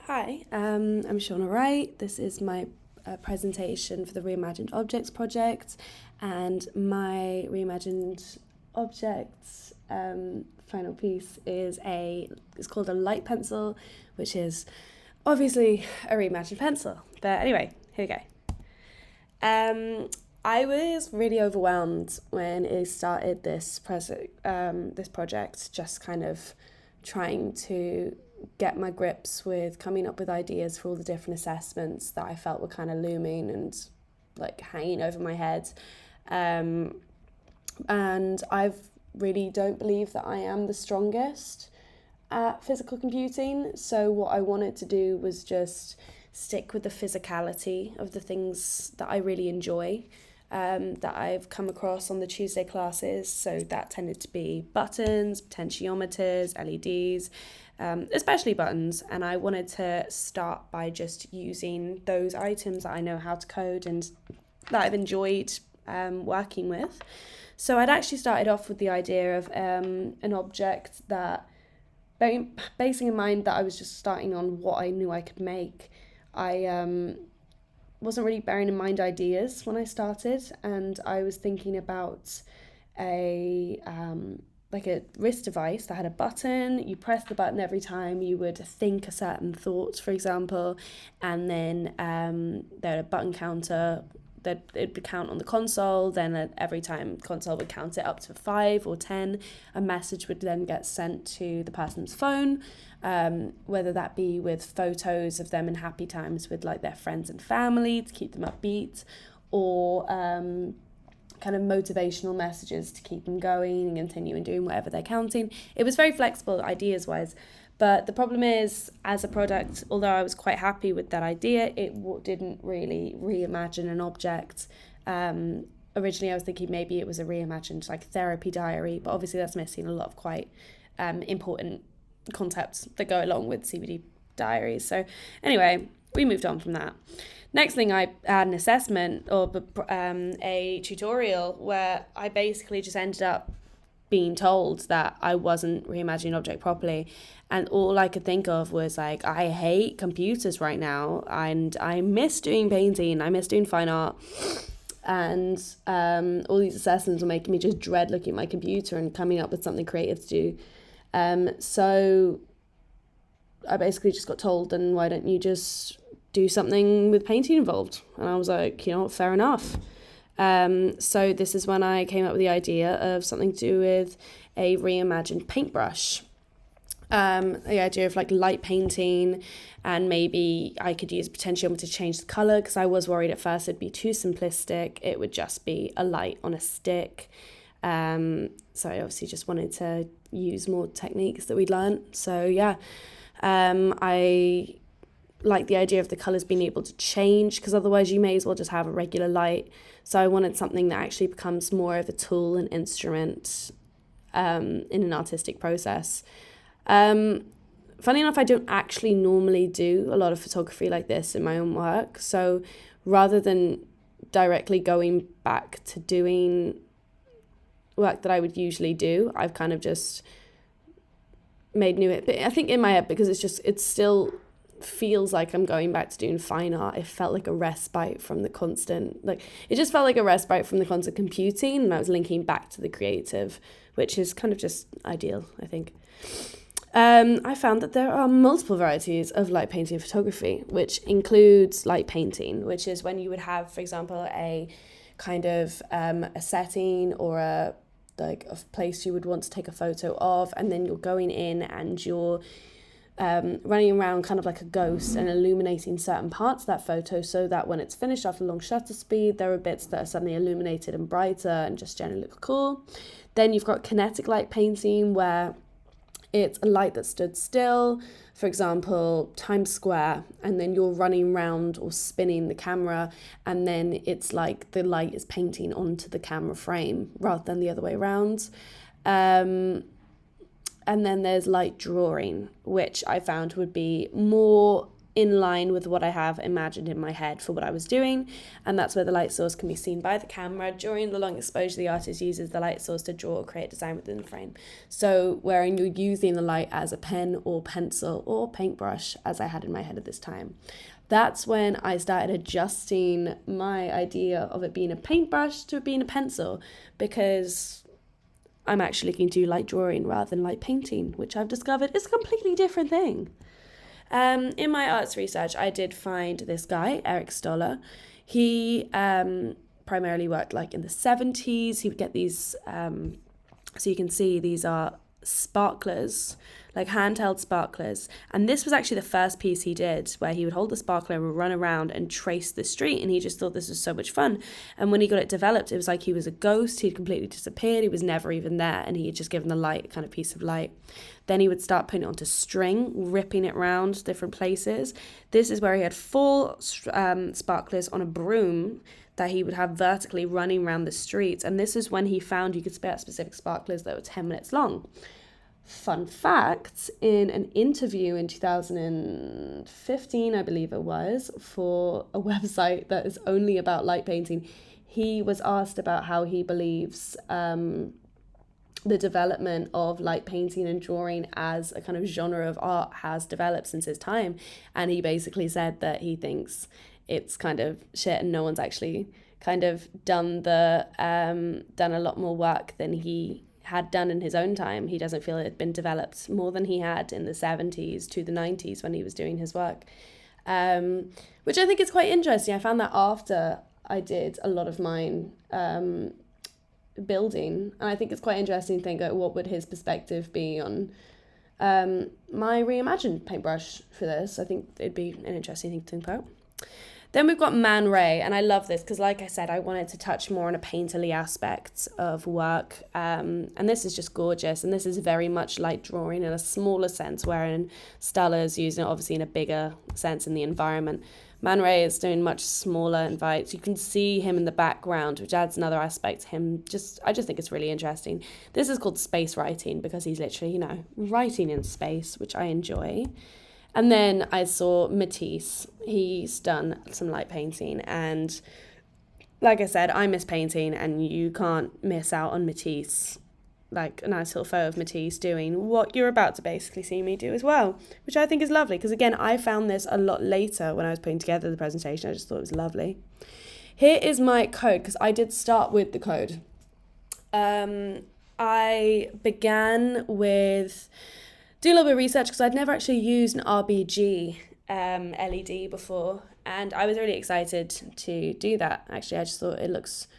Hi, I'm Shauna Wright. This is my presentation for the Reimagined Objects project, and my Reimagined Objects final piece is called a light pencil, which is obviously a reimagined pencil. But anyway, here we go. I was really overwhelmed when I started this project, just kind of trying to get my grips with coming up with ideas for all the different assessments that I felt were kind of looming and like hanging over my head. And I really don't believe that I am the strongest at physical computing. So what I wanted to do was just stick with the physicality of the things that I really enjoy, that I've come across on the Tuesday classes. So that tended to be buttons, potentiometers, LEDs, especially buttons. And I wanted to start by just using those items that I know how to code and that I've enjoyed working with. So I'd actually started off with the idea of an object that, basing in mind that I was just starting on what I knew I could make, I wasn't really bearing in mind ideas when I started, and I was thinking about a wrist device that had a button. You press the button every time you would think a certain thought, for example, and then there had a button counter that it would count on the console. Then every time the console would count it up to 5 or 10, a message would then get sent to the person's phone, whether that be with photos of them in happy times with like their friends and family to keep them upbeat, or kind of motivational messages to keep them going and continue and doing whatever they're counting. It was very flexible ideas wise. But the problem is, as a product, although I was quite happy with that idea, it didn't really reimagine an object. Originally, I was thinking maybe it was a reimagined like therapy diary, but obviously that's missing a lot of quite important concepts that go along with CBD diaries. So anyway, we moved on from that. Next thing, I had an assessment or a tutorial where I basically just ended up being told that I wasn't reimagining an object properly, and all I could think of was like, I hate computers right now, and I miss doing painting, I miss doing fine art, and all these assessments were making me just dread looking at my computer and coming up with something creative to do. So I basically just got told, then why don't you just do something with painting involved? And I was like, you know what, fair enough. So this is when I came up with the idea of something to do with a reimagined paintbrush. The idea of like light painting, and maybe I could use a potentiometer to change the colour, because I was worried at first it'd be too simplistic. It would just be a light on a stick. So I obviously just wanted to use more techniques that we'd learnt. So yeah, I like the idea of the colours being able to change, because otherwise you may as well just have a regular light. So I wanted something that actually becomes more of a tool and instrument in an artistic process. Funny enough, I don't actually normally do a lot of photography like this in my own work. So rather than directly going back to doing work that I would usually do, I've kind of just made new it. But I think in my head, because it still feels like I'm going back to doing fine art, it felt like a respite from the constant, it just felt like a respite from the constant computing, and I was linking back to the creative, which is kind of just ideal, I think. I found that there are multiple varieties of light painting photography, which includes light painting, which is when you would have, for example, a kind of a setting or a place you would want to take a photo of, and then you're going in and you're running around kind of like a ghost and illuminating certain parts of that photo, so that when it's finished after long shutter speed, there are bits that are suddenly illuminated and brighter and just generally look cool. Then you've got kinetic light painting, where it's a light that stood still, for example, Times Square, and then you're running around or spinning the camera, and then it's like the light is painting onto the camera frame rather than the other way around. And then there's light drawing, which I found would be more in line with what I have imagined in my head for what I was doing. And that's where the light source can be seen by the camera. During the long exposure, the artist uses the light source to draw or create design within the frame. So wherein you're using the light as a pen or pencil or paintbrush, as I had in my head at this time. That's when I started adjusting my idea of it being a paintbrush to being a pencil, because I'm actually looking to light drawing rather than light painting, which I've discovered is a completely different thing. In my arts research, I did find this guy, Eric Stoller. He primarily worked like in the 70s. He would get these, so you can see these are sparklers, like handheld sparklers. And this was actually the first piece he did, where he would hold the sparkler and run around and trace the street. And he just thought this was so much fun. And when he got it developed, it was like he was a ghost. He'd completely disappeared. He was never even there. And he had just given the light kind of piece of light. Then he would start putting it onto string, ripping it around different places. This is where he had full sparklers on a broom that he would have vertically running around the streets. And this is when he found you could spare specific sparklers that were 10 minutes long. Fun fact, in an interview in 2015, I believe it was, for a website that is only about light painting, he was asked about how he believes the development of light painting and drawing as a kind of genre of art has developed since his time. And he basically said that he thinks it's kind of shit and no one's actually kind of done a lot more work than he had done in his own time. He doesn't feel it had been developed more than he had in the 70s to the 90s when he was doing his work, which I think is quite interesting. I found that after I did a lot of mine building, and I think it's quite interesting to think, what would his perspective be on my reimagined paintbrush for this. I think it'd be an interesting thing to think about. Then we've got Man Ray, and I love this because, like I said, I wanted to touch more on a painterly aspect of work, and this is just gorgeous, and this is very much like drawing in a smaller sense, wherein Stoller's using it obviously in a bigger sense in the environment. Man Ray is doing much smaller invites. You can see him in the background, which adds another aspect to him. I just think it's really interesting. This is called space writing because he's literally, writing in space, which I enjoy. And then I saw Matisse. He's done some light painting. And like I said, I miss painting, and you can't miss out on Matisse. Like a nice little photo of Matisse doing what you're about to basically see me do as well, which I think is lovely. Because again, I found this a lot later when I was putting together the presentation. I just thought it was lovely. Here is my code, because I did start with the code. I began with doing a little bit of research because I'd never actually used an RBG LED before, and I was really excited to do that. Actually, I just thought it looks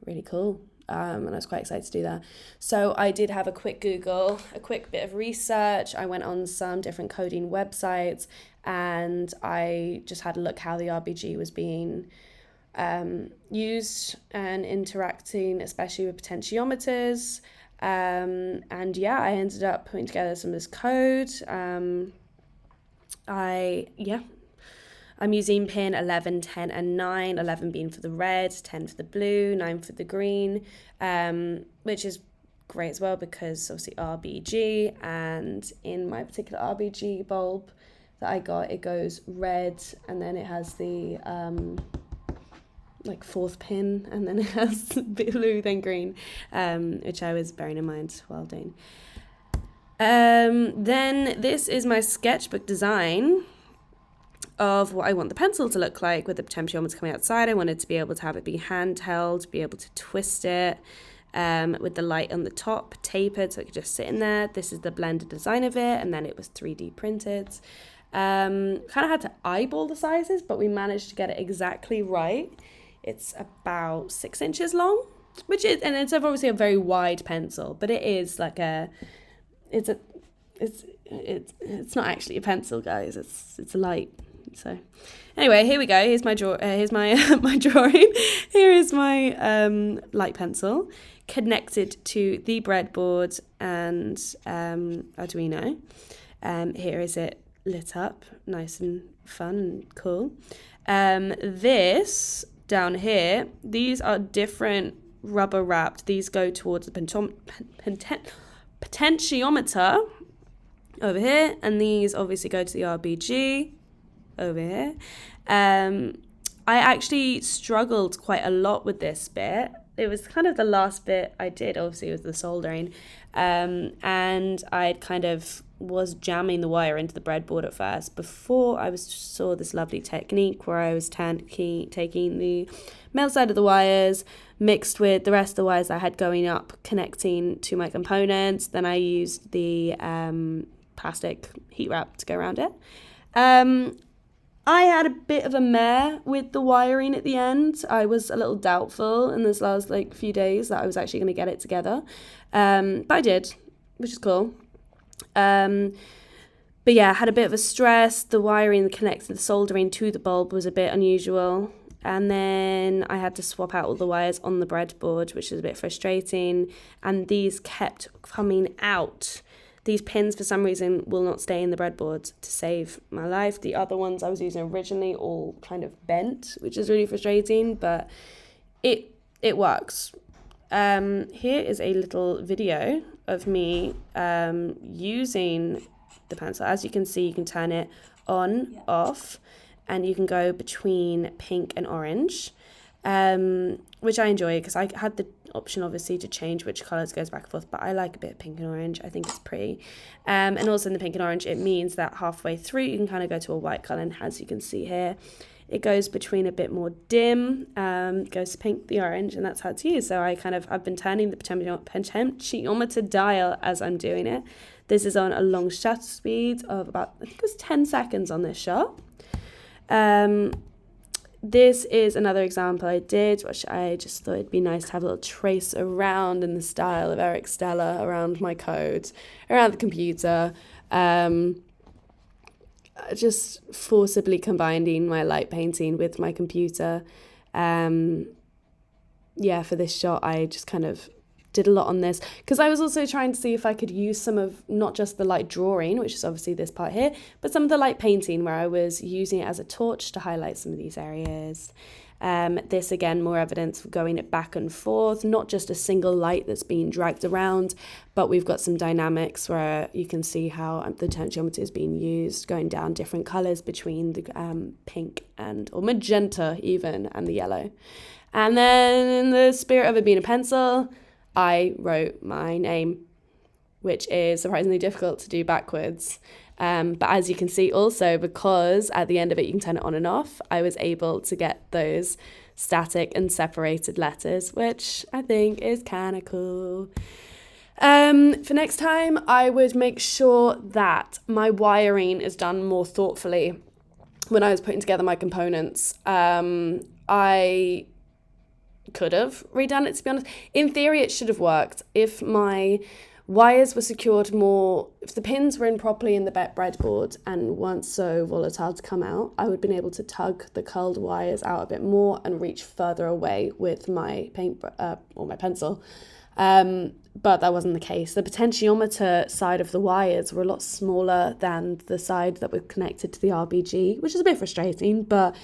really cool, and I was quite excited to do that. So I did have a quick Google, a quick bit of research. I went on some different coding websites, and I just had a look how the RBG was being used and interacting, especially with potentiometers. And yeah, I ended up putting together some of this code. I'm using pin 11, 10, and 9, 11 being for the red, 10 for the blue, 9 for the green, which is great as well because obviously RBG, and in my particular RBG bulb that I got, it goes red, and then it has the fourth pin, and then it has blue, then green, which I was bearing in mind while doing. Then this is my sketchbook design of what I want the pencil to look like with the potentiometer coming outside. I wanted to be able to have it be handheld, be able to twist it with the light on the top, tapered so it could just sit in there. This is the blended design of it, and then it was 3D printed. Kind of had to eyeball the sizes, but we managed to get it exactly right. It's about 6 inches long, which is, and it's obviously a very wide pencil, but it is like it's not actually a pencil, guys. It's a light. So anyway, here we go. Here's my my drawing. Here is my light pencil connected to the breadboard and Arduino. Here is it lit up, nice and fun and cool. This down here, these are different rubber wrapped. These go towards the potentiometer over here, and these obviously go to the RBG. over here. I actually struggled quite a lot with this bit. It was kind of the last bit I did, obviously, with the soldering. And I kind of was jamming the wire into the breadboard at first before I saw this lovely technique where I was taking the male side of the wires mixed with the rest of the wires I had going up, connecting to my components. Then I used the plastic heat wrap to go around it. I had a bit of a mare with the wiring at the end. I was a little doubtful in this last few days that I was actually going to get it together. But I did, which is cool. But yeah, I had a bit of a stress. The wiring connecting the soldering to the bulb was a bit unusual. And then I had to swap out all the wires on the breadboard, which was a bit frustrating. And these kept coming out. These pins, for some reason, will not stay in the breadboard to save my life. The other ones I was using originally all kind of bent, which is really frustrating, but it works. Here is a little video of me using the pencil. As you can see, you can turn it on, off, and you can go between pink and orange, which I enjoy because I had the option obviously to change which colours goes back and forth, but I like a bit of pink and orange. I think it's pretty. And also in the pink and orange, it means that halfway through you can kind of go to a white colour, and as you can see here, it goes between a bit more dim, goes to pink, the orange, and that's how it's used. So I've been turning the potentiometer dial as I'm doing it. This is on a long shutter speed of about, I think it was 10 seconds on this shot. This is another example I did, which I just thought it'd be nice to have a little trace around in the style of Eric Stella around my code, around the computer. Just forcibly combining my light painting with my computer. For this shot, I just kind of did a lot on this because I was also trying to see if I could use some of not just the light drawing, which is obviously this part here, but some of the light painting where I was using it as a torch to highlight some of these areas. This again, more evidence of going it back and forth, not just a single light that's being dragged around, but we've got some dynamics where you can see how the potentiometer is being used, going down different colours between the pink or magenta even, and the yellow. And then in the spirit of it being a pencil, I wrote my name, which is surprisingly difficult to do backwards. But as you can see also, because at the end of it you can turn it on and off, I was able to get those static and separated letters, which I think is kind of cool. For next time, I would make sure that my wiring is done more thoughtfully. When I was putting together my components, I could have redone it, to be honest. In theory, it should have worked. If my wires were secured more, if the pins were in properly in the breadboard and weren't so volatile to come out, I would have been able to tug the curled wires out a bit more and reach further away with my paint or my pencil. But that wasn't the case. The potentiometer side of the wires were a lot smaller than the side that was connected to the RBG, which is a bit frustrating, but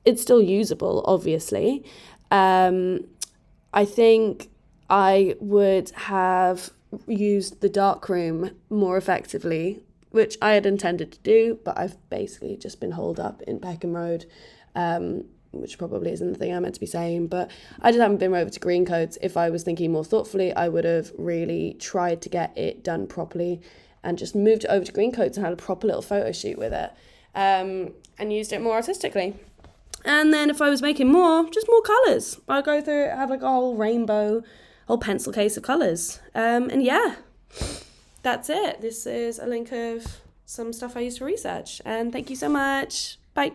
it's still usable, obviously. I think I would have used the darkroom more effectively, which I had intended to do, but I've basically just been holed up in Peckham Road, which probably isn't the thing I meant to be saying, but I just haven't been over to green coats. If I was thinking more thoughtfully, I would have really tried to get it done properly and just moved it over to green coats and had a proper little photo shoot with it, and used it more artistically. And then if I was making more, just more colours. I'd go through it, have like a whole rainbow, whole pencil case of colours. And yeah, that's it. This is a link of some stuff I used for research. And thank you so much. Bye.